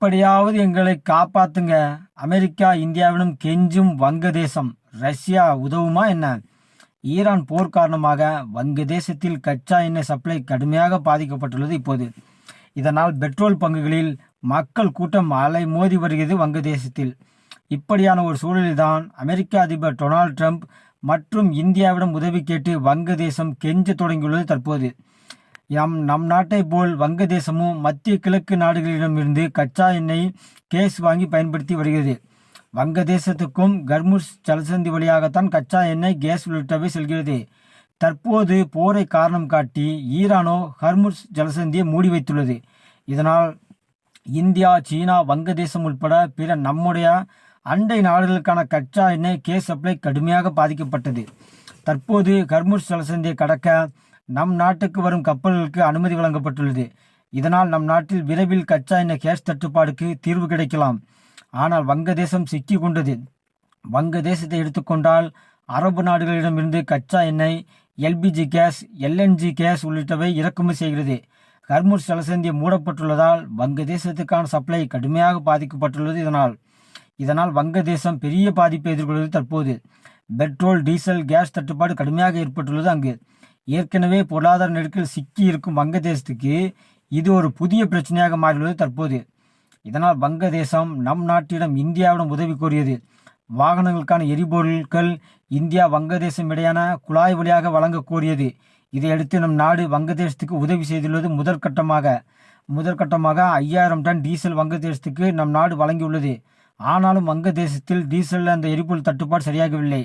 எப்படியாவது எங்களை காப்பாத்துங்க. அமெரிக்கா இந்தியாவிடம் கெஞ்சும் வங்கதேசம். ரஷ்யா உதவுமா என்ன? ஈரான் போர் காரணமாக வங்கதேசத்தில் கச்சா எண்ணெய் சப்ளை கடுமையாக பாதிக்கப்பட்டுள்ளது இப்போது. இதனால் பெட்ரோல் பங்குகளில் மக்கள் கூட்டம் அலை மோதி வருகிறது வங்கதேசத்தில். இப்படியான ஒரு சூழலில்தான் அமெரிக்க அதிபர் டொனால்ட் ட்ரம்ப் மற்றும் இந்தியாவிடம் உதவி கேட்டு வங்கதேசம் கெஞ்ச தொடங்கியுள்ளது தற்போது. நம் நாட்டை போல் வங்கதேசமும் மத்திய கிழக்கு நாடுகளிடமிருந்து கச்சா எண்ணெய் கேஸ் வாங்கி பயன்படுத்தி வருகிறது. வங்கதேசத்துக்கும் கர்முஸ் ஜலசந்தி வழியாகத்தான் கச்சா எண்ணெய், கேஸ் உள்ளிட்டவை செல்கிறது. தற்போது போரை காரணம் காட்டி ஈரானோ ஹர்முஸ் ஜலசந்தியை மூடி வைத்துள்ளது. இதனால் இந்தியா, சீனா, வங்கதேசம் உட்பட பிற நம்முடைய அண்டை நாடுகளுக்கான கச்சா எண்ணெய் கேஸ் சப்ளை கடுமையாக பாதிக்கப்பட்டது. தற்போது ஹர்முஸ் ஜலசந்தியை கடக்க நம் நாட்டுக்கு வரும் கப்பல்களுக்கு அனுமதி வழங்கப்பட்டுள்ளது. இதனால் நம் நாட்டில் விரைவில் கச்சா எண்ணெய் கேஸ் தட்டுப்பாடுக்கு தீர்வு கிடைக்கலாம். ஆனால் வங்கதேசம் சிக்கி கொண்டது. வங்கதேசத்தை எடுத்துக்கொண்டால் அரபு நாடுகளிடமிருந்து கச்சா எண்ணெய், எல்பிஜி கேஸ், எல்என்ஜி கேஸ் உள்ளிட்டவை இறக்குமதி செய்கிறது. ஹர்முஸ் ஜலசந்தி மூடப்பட்டுள்ளதால் வங்கதேசத்துக்கான சப்ளை கடுமையாக பாதிக்கப்பட்டுள்ளது. இதனால் வங்கதேசம் பெரிய பாதிப்பை எதிர்கொள்வது தற்போது. பெட்ரோல், டீசல், கேஸ் தட்டுப்பாடு கடுமையாக ஏற்பட்டுள்ளது அங்கு. ஏற்கனவே பொருளாதார நெருக்கடியில் சிக்கி இருக்கும் வங்கதேசத்துக்கு இது ஒரு புதிய பிரச்சனையாக மாறியுள்ளது தற்போது. இதனால் வங்கதேசம் நம் நாட்டிடம் இந்தியாவிடம் உதவி கோரியது. வாகனங்களுக்கான எரிபொருட்கள் இந்தியா வங்கதேசம் இடையான குழாய் வழியாக வழங்க கோரியது. இதையடுத்து நம் நாடு வங்கதேசத்துக்கு உதவி செய்துள்ளது. முதற்கட்டமாக 5000 டன் டீசல் வங்கதேசத்துக்கு நம் நாடு வழங்கியுள்ளது. ஆனாலும் வங்கதேசத்தில் டீசல் அந்த எரிபொருள் தட்டுப்பாடு சரியாகவில்லை.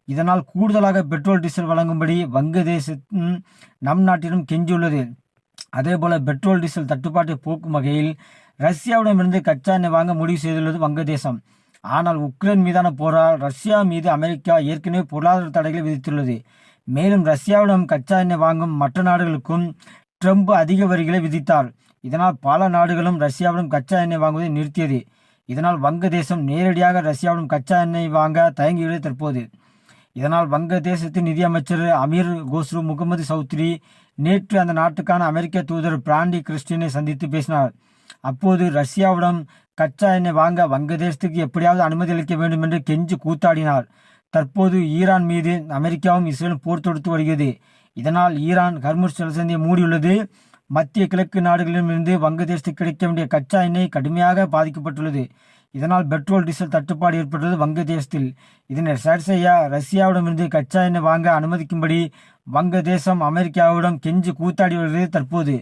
இதனால் கூடுதலாக பெட்ரோல், டீசல் வழங்கும்படி வங்கதேசம் நம் நாட்டிடம் கெஞ்சியுள்ளது. அதேபோல பெட்ரோல், டீசல் தட்டுப்பாட்டை போக்கும் வகையில் ரஷ்யாவிடமிருந்து கச்சா எண்ணெய் வாங்க முடிவு செய்துள்ளது வங்கதேசம். ஆனால் உக்ரைன் மீதான போரால் ரஷ்யா மீது அமெரிக்கா ஏற்கனவே பொருளாதார தடைகளை விதித்துள்ளது. மேலும் ரஷ்யாவிடம் கச்சா எண்ணெய் வாங்கும் மற்ற நாடுகளுக்கும் ட்ரம்ப் அதிக வரிகளை விதித்தார். இதனால் பல நாடுகளும் ரஷ்யாவிடம் கச்சா எண்ணெய் வாங்குவதை நிறுத்தியது. இதனால் வங்கதேசம் நேரடியாக ரஷ்யாவிடம் கச்சா எண்ணெய் வாங்க தயங்கியுள்ளது தற்போது. இதனால் வங்கதேசத்தின் நிதியமைச்சர் அமீர் கோஸ்ரு முகமது சௌத்ரி நேற்று அந்த நாட்டுக்கான அமெரிக்க தூதர் பிராண்டி கிறிஸ்டினை சந்தித்து பேசினார். அப்போது ரஷ்யாவிடம் கச்சா எண்ணெய் வாங்க வங்கதேசத்துக்கு எப்படியாவது அனுமதி அளிக்க வேண்டும் என்று கெஞ்சி கூத்தாடினார். தற்போது ஈரான் மீது அமெரிக்காவும் இஸ்ரேலும் போர் தொடுத்து வருகிறது. இதனால் ஈரான் ஹர்முஸ் ஜலசந்தியை மூடியுள்ளது. மத்திய கிழக்கு நாடுகளிலிருந்து வங்கதேசத்துக்கு கிடைக்க வேண்டிய கச்சா எண்ணெய் கடுமையாக பாதிக்கப்பட்டுள்ளது. இதனால் பெட்ரோல், டீசல் தட்டுப்பாடு ஏற்பட்டுள்ளது வங்கதேசத்தில். இதனை சரி செய்ய ரஷ்யாவிடமிருந்து கச்சா எண்ணெய் வாங்க அனுமதிக்கும்படி வங்கதேசம் அமெரிக்காவிடம் கெஞ்சி கூத்தாடி வருகிறது தற்போது.